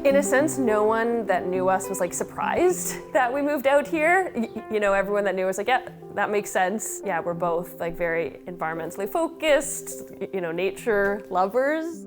In a sense, no one that knew us was like surprised that we moved out here. You know, everyone that knew us like, yeah, that makes sense. Yeah, we're both like very environmentally focused, you know, nature lovers.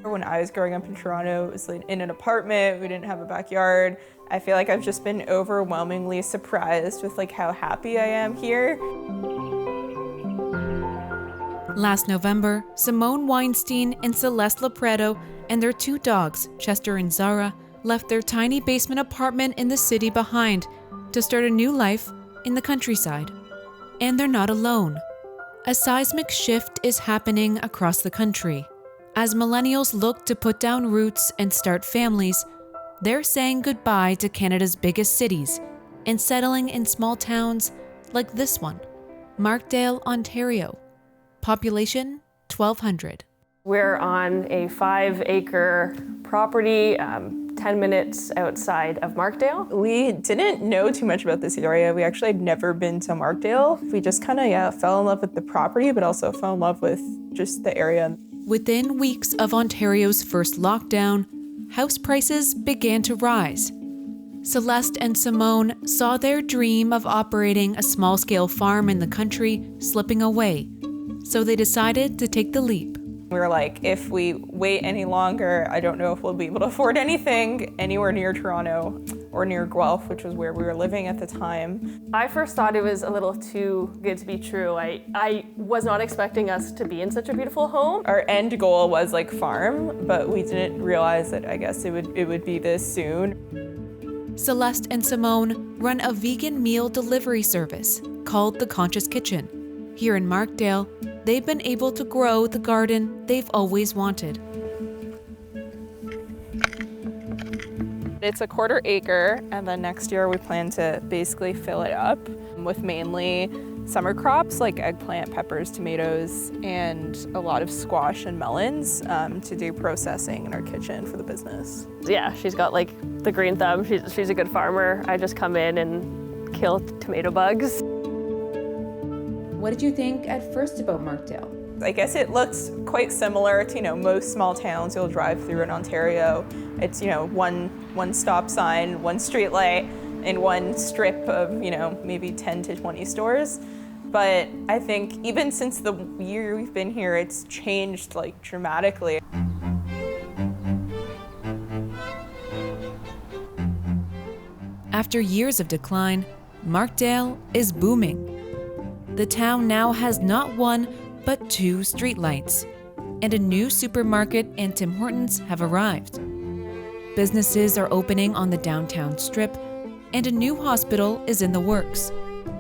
When I was growing up in Toronto, it was like in an apartment, we didn't have a backyard. I feel like I've just been overwhelmingly surprised with like how happy I am here. Last November, Simone Weinstein and Celeste Lopreto and their 2 dogs, Chester and Zara, left their tiny basement apartment in the city behind to start a new life in the countryside. And they're not alone. A seismic shift is happening across the country. As millennials look to put down roots and start families, they're saying goodbye to Canada's biggest cities and settling in small towns like this one, Markdale, Ontario. Population 1,200. We're on a 5-acre property, 10 minutes outside of Markdale. We didn't know too much about this area. We actually had never been to Markdale. We just kind of fell in love with the property, but also fell in love with just the area. Within weeks of Ontario's first lockdown, house prices began to rise. Celeste and Simone saw their dream of operating a small-scale farm in the country slipping away, so they decided to take the leap. We were like, if we wait any longer, I don't know if we'll be able to afford anything anywhere near Toronto or near Guelph, which was where we were living at the time. I first thought it was a little too good to be true. I was not expecting us to be in such a beautiful home. Our end goal was like farm, but we didn't realize that I guess it would be this soon. Celeste and Simone run a vegan meal delivery service called The Conscious Kitchen. Here in Markdale, they've been able to grow the garden they've always wanted. It's a 1/4 acre, and then next year we plan to basically fill it up with mainly summer crops like eggplant, peppers, tomatoes, and a lot of squash and melons to do processing in our kitchen for the business. Yeah, she's got like the green thumb. She's a good farmer. I just come in and kill tomato bugs. What did you think at first about Markdale? I guess it looks quite similar to, most small towns you'll drive through in Ontario. It's, one stop sign, one street light, and one strip of, maybe 10 to 20 stores. But I think even since the year we've been here, it's changed like dramatically. After years of decline, Markdale is booming. The town now has not 1, but 2 streetlights, and a new supermarket and Tim Hortons have arrived. Businesses are opening on the downtown strip, and a new hospital is in the works.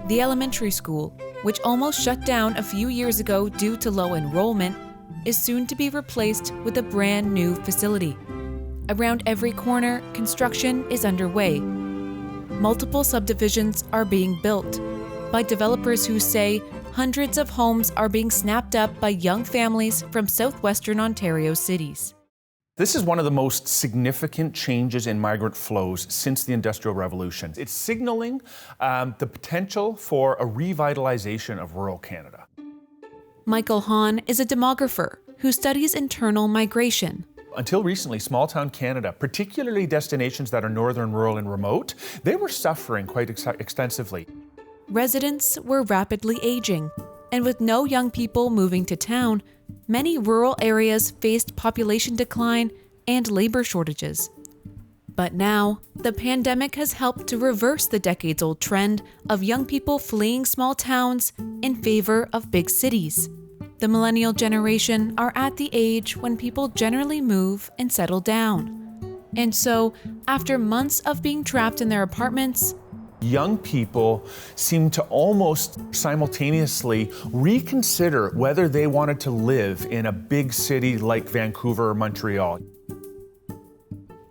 The elementary school, which almost shut down a few years ago due to low enrollment, is soon to be replaced with a brand new facility. Around every corner, construction is underway. Multiple subdivisions are being built by developers who say hundreds of homes are being snapped up by young families from southwestern Ontario cities. This is one of the most significant changes in migrant flows since the Industrial Revolution. It's signaling the potential for a revitalization of rural Canada. Michael Hahn is a demographer who studies internal migration. Until recently, small-town Canada, particularly destinations that are northern, rural, and remote, they were suffering quite extensively. Residents were rapidly aging, and with no young people moving to town, many rural areas faced population decline and labor shortages. But now, the pandemic has helped to reverse the decades-old trend of young people fleeing small towns in favor of big cities. The millennial generation are at the age when people generally move and settle down. And so, after months of being trapped in their apartments, young people seem to almost simultaneously reconsider whether they wanted to live in a big city like Vancouver or Montreal.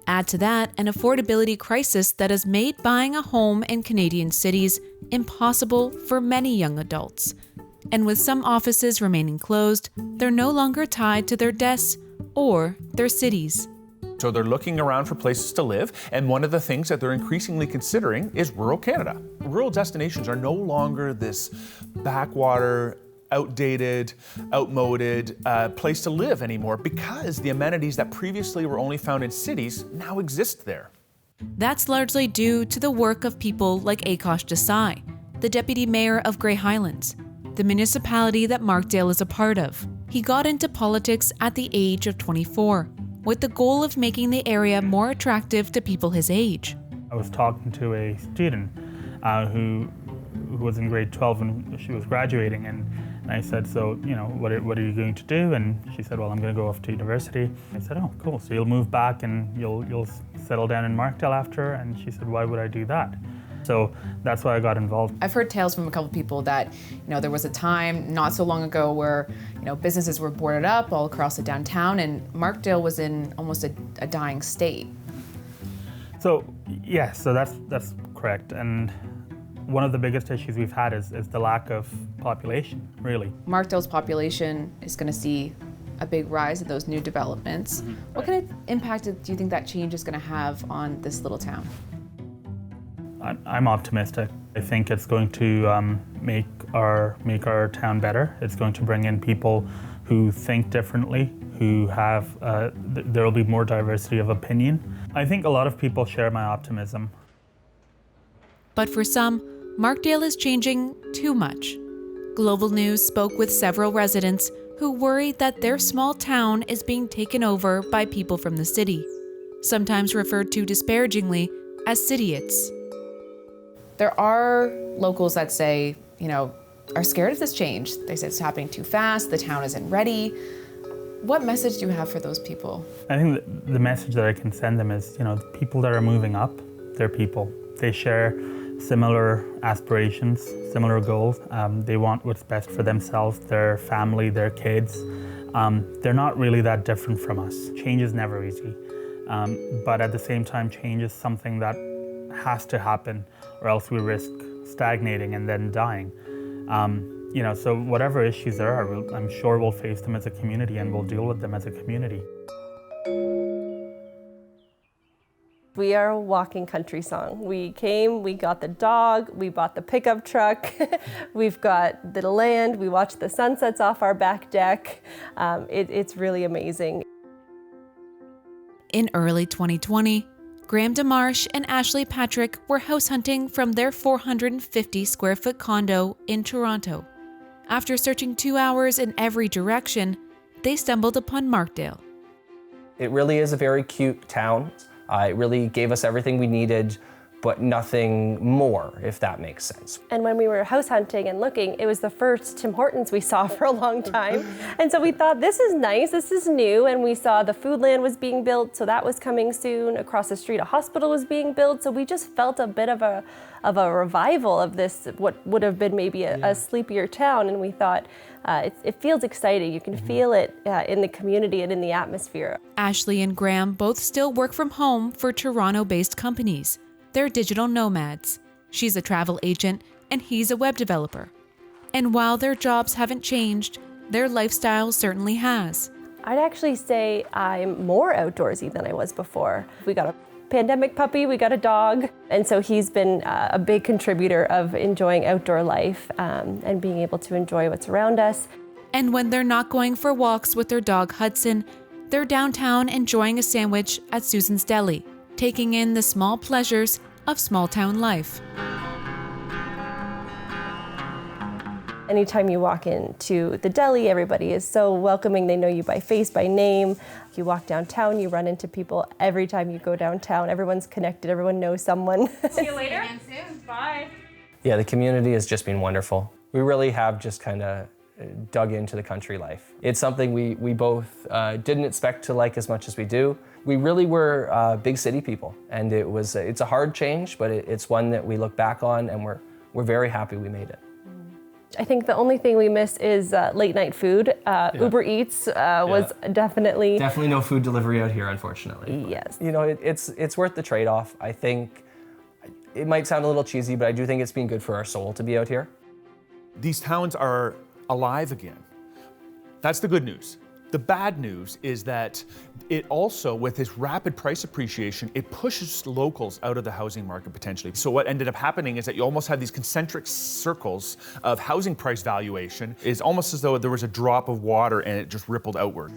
Add to that an affordability crisis that has made buying a home in Canadian cities impossible for many young adults. And with some offices remaining closed, they're no longer tied to their desks or their cities. So they're looking around for places to live, and one of the things that they're increasingly considering is rural Canada. Rural destinations are no longer this backwater outdated, outmoded place to live anymore because the amenities that previously were only found in cities now exist there. That's largely due to the work of people like Akash Desai, the deputy mayor of Grey Highlands, the municipality that Markdale is a part of. He got into politics at the age of 24, with the goal of making the area more attractive to people his age. I was talking to a student who was in grade 12 and she was graduating, and I said, so, what are you going to do? And she said, well, I'm going to go off to university. I said, oh, cool, so you'll move back and you'll settle down in Markdale after? And she said, why would I do that? So that's why I got involved. I've heard tales from a couple people that, there was a time not so long ago where, businesses were boarded up all across the downtown, and Markdale was in almost a dying state. So, yeah, so that's correct. And one of the biggest issues we've had is the lack of population, really. Markdale's population is going to see a big rise of those new developments. What kind of impact do you think that change is going to have on this little town? I'm optimistic. I think it's going to make our town better. It's going to bring in people who think differently, who have, there will be more diversity of opinion. I think a lot of people share my optimism. But for some, Markdale is changing too much. Global News spoke with several residents who worry that their small town is being taken over by people from the city, sometimes referred to disparagingly as cityites. There are locals that say, are scared of this change. They say it's happening too fast, the town isn't ready. What message do you have for those people? I think the message that I can send them is, the people that are moving up, they're people. They share similar aspirations, similar goals. They want what's best for themselves, their family, their kids. They're not really that different from us. Change is never easy. But at the same time, change is something that has to happen, or else we risk stagnating and then dying. So whatever issues there are, I'm sure we'll face them as a community and we'll deal with them as a community. We are a walking country song. We came, we got the dog, we bought the pickup truck, we've got the land, we watched the sunsets off our back deck. It's really amazing. In early 2020, Graham DeMarsh and Ashley Patrick were house hunting from their 450 square foot condo in Toronto. After searching 2 hours in every direction, they stumbled upon Markdale. It really is a very cute town. It really gave us everything we needed, but nothing more, if that makes sense. And when we were house hunting and looking, it was the first Tim Hortons we saw for a long time. And so we thought, this is nice, this is new. And we saw the Foodland was being built, so that was coming soon. Across the street, a hospital was being built. So we just felt a bit of a revival of this, what would have been maybe a sleepier town. And we thought, it feels exciting. You can feel it in the community and in the atmosphere. Ashley and Graham both still work from home for Toronto-based companies. They're digital nomads. She's a travel agent and he's a web developer. And while their jobs haven't changed, their lifestyle certainly has. I'd actually say I'm more outdoorsy than I was before. We got a pandemic puppy, we got a dog, and so he's been a big contributor of enjoying outdoor life and being able to enjoy what's around us. And when they're not going for walks with their dog Hudson, they're downtown enjoying a sandwich at Susan's Deli, taking in the small pleasures of small town life. Anytime you walk into the deli, everybody is so welcoming. They know you by face, by name. You walk downtown, you run into people every time you go downtown. Everyone's connected, everyone knows someone. See you later. Soon. Bye. Yeah, the community has just been wonderful. We really have just kind of dug into the country life. It's something we both didn't expect to like as much as we do. We really were big city people, and it's a hard change, but it's one that we look back on, and we're very happy we made it. I think the only thing we miss is late night food. Uber Eats was definitely no food delivery out here, unfortunately. Yes. It's worth the trade-off. I think it might sound a little cheesy, but I do think it's been good for our soul to be out here. These towns are alive again. That's the good news. The bad news is that it also, with this rapid price appreciation, it pushes locals out of the housing market potentially. So what ended up happening is that you almost have these concentric circles of housing price valuation. It's almost as though there was a drop of water and it just rippled outward.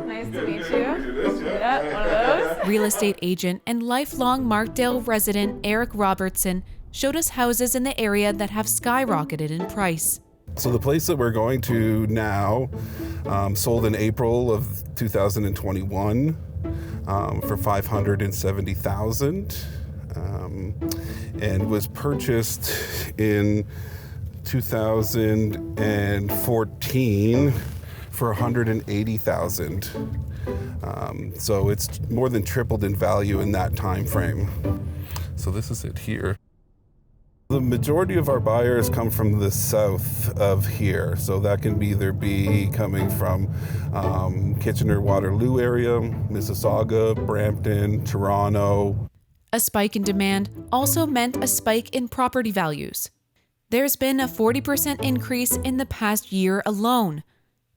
Nice to meet you. Yeah, one of those. Real estate agent and lifelong Markdale resident Eric Robertson showed us houses in the area that have skyrocketed in price. So the place that we're going to now sold in April of 2021 for $570,000 and was purchased in 2014 for $180,000. So it's more than tripled in value in that time frame. So this is it here. The majority of our buyers come from the south of here, so that can either be coming from Kitchener-Waterloo area, Mississauga, Brampton, Toronto. A spike in demand also meant a spike in property values. There's been a 40% increase in the past year alone.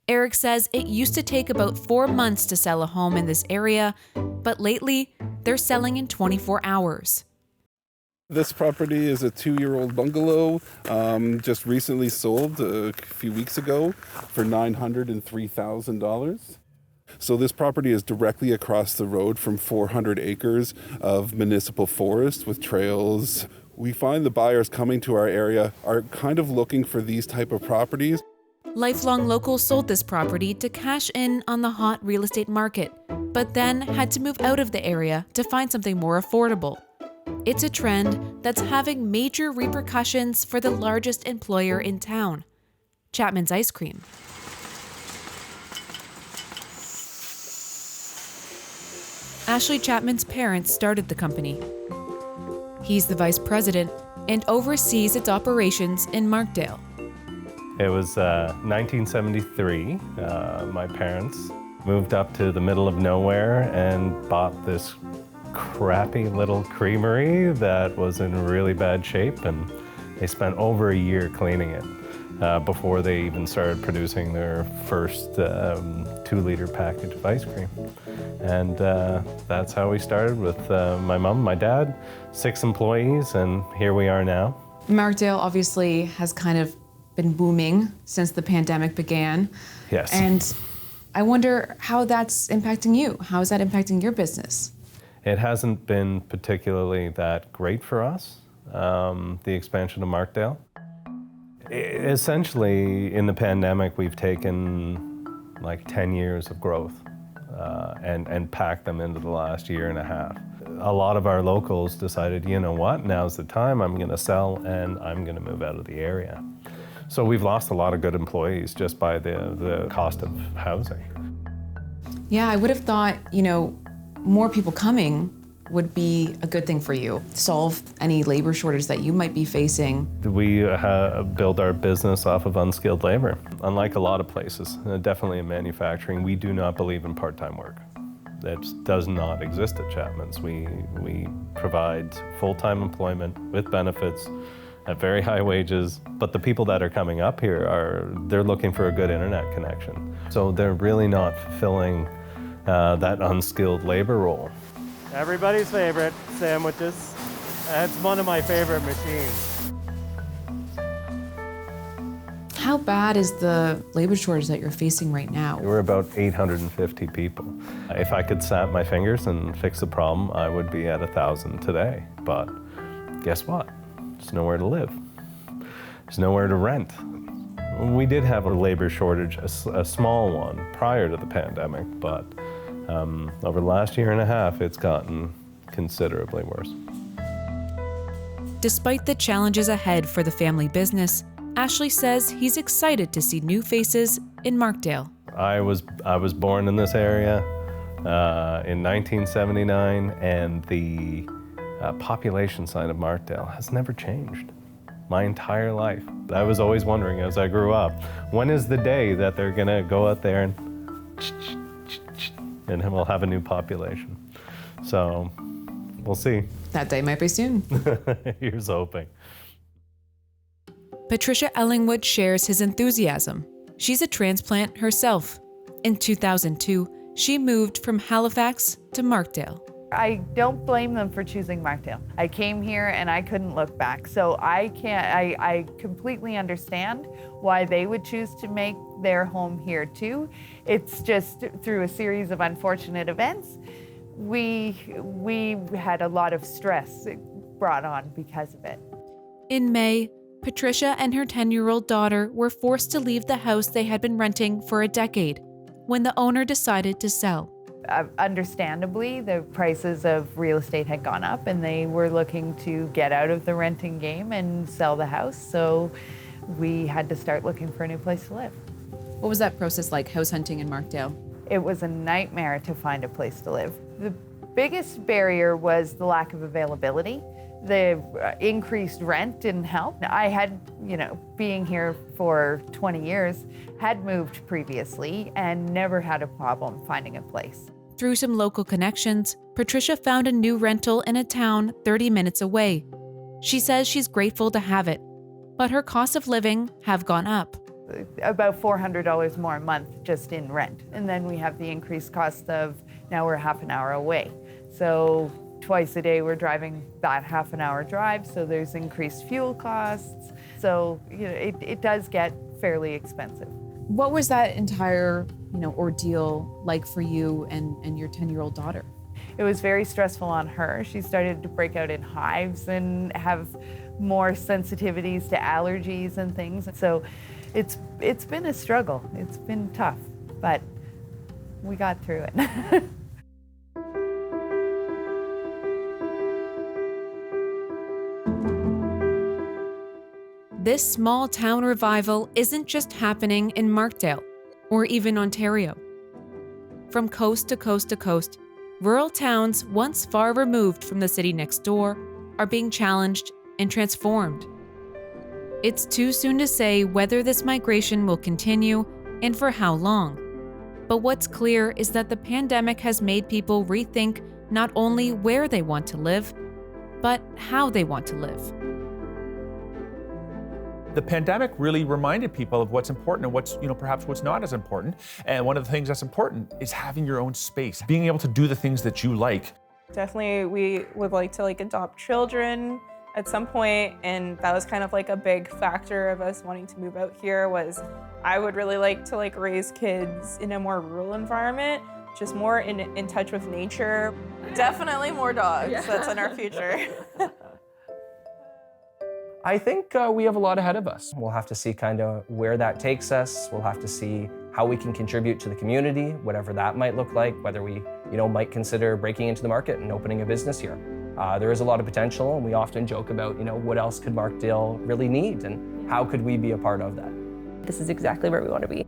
Eric says it used to take about 4 months to sell a home in this area, but lately they're selling in 24 hours. This property is a 2-year-old bungalow, just recently sold a few weeks ago for $903,000. So this property is directly across the road from 400 acres of municipal forest with trails. We find the buyers coming to our area are kind of looking for these type of properties. Lifelong locals sold this property to cash in on the hot real estate market, but then had to move out of the area to find something more affordable. It's a trend that's having major repercussions for the largest employer in town, Chapman's Ice Cream. Ashley Chapman's parents started the company. He's the vice president and oversees its operations in Markdale. It was 1973. My parents moved up to the middle of nowhere and bought this crappy little creamery that was in really bad shape, and they spent over a year cleaning it before they even started producing their first 2-liter package of ice cream. And that's how we started with my mom, my dad, 6 employees, and here we are now. Markdale obviously has kind of been booming since the pandemic began. Yes. And I wonder how that's impacting you. How is that impacting your business? It hasn't been particularly that great for us, the expansion of Markdale. Essentially, in the pandemic, we've taken like 10 years of growth and packed them into the last year and a half. A lot of our locals decided, you know what, now's the time, I'm gonna sell and I'm gonna move out of the area. So we've lost a lot of good employees just by the cost of housing. Yeah, I would have thought, more people coming would be a good thing for you. Solve any labor shortage that you might be facing. We build our business off of unskilled labor. Unlike a lot of places, definitely in manufacturing, we do not believe in part-time work. That does not exist at Chapman's. We provide full-time employment with benefits at very high wages, but the people that are coming up here they're looking for a good internet connection. So they're really not fulfilling that unskilled labor role. Everybody's favorite, sandwiches. That's one of my favorite machines. How bad is the labor shortage that you're facing right now? We're about 850 people. If I could snap my fingers and fix the problem, I would be at 1,000 today. But guess what? There's nowhere to live. There's nowhere to rent. We did have a labor shortage, a small one, prior to the pandemic, but over the last year and a half, it's gotten considerably worse. Despite the challenges ahead for the family business, Ashley says he's excited to see new faces in Markdale. I was born in this area in 1979, and the population sign of Markdale has never changed my entire life. I was always wondering as I grew up, when is the day that they're gonna go out there and we'll have a new population? So we'll see. That day might be soon. Here's hoping. Patricia Ellingwood shares his enthusiasm. She's a transplant herself. In 2002, she moved from Halifax to Markdale. I don't blame them for choosing Markdale. I came here and I couldn't look back. So I completely understand why they would choose to make their home here too. It's just through a series of unfortunate events, we had a lot of stress brought on because of it. In May, Patricia and her 10-year-old daughter were forced to leave the house they had been renting for a decade when the owner decided to sell. Understandably, the prices of real estate had gone up and they were looking to get out of the renting game and sell the house, so we had to start looking for a new place to live. What was that process like, house hunting in Markdale? It was a nightmare to find a place to live. The biggest barrier was the lack of availability. The increased rent didn't help. I had, being here for 20 years, had moved previously and never had a problem finding a place. Through some local connections, Patricia found a new rental in a town 30 minutes away. She says she's grateful to have it, but her costs of living have gone up. About $400 more a month just in rent. And then we have the increased cost of, now we're half an hour away. So twice a day we're driving that half an hour drive, so there's increased fuel costs. So it does get fairly expensive. What was that entire ordeal like for you and your 10-year-old daughter? It was very stressful on her. She started to break out in hives and have more sensitivities to allergies and things. So it's been a struggle. It's been tough, but we got through it. This small town revival isn't just happening in Markdale or even Ontario. From coast to coast to coast, rural towns once far removed from the city next door are being challenged and transformed. It's too soon to say whether this migration will continue and for how long. But what's clear is that the pandemic has made people rethink not only where they want to live, but how they want to live. The pandemic really reminded people of what's important and what's, perhaps what's not as important. And one of the things that's important is having your own space, being able to do the things that you like. Definitely, we would like to adopt children at some point, and that was kind of a big factor of us wanting to move out here. Was I would really like to raise kids in a more rural environment, just more in touch with nature. Definitely more dogs. Yeah. That's in our future. I think we have a lot ahead of us. We'll have to see kind of where that takes us. We'll have to see how we can contribute to the community, whatever that might look like, whether we might consider breaking into the market and opening a business here. There is a lot of potential, and we often joke about what else could Markdale really need and how could we be a part of that. This is exactly where we want to be.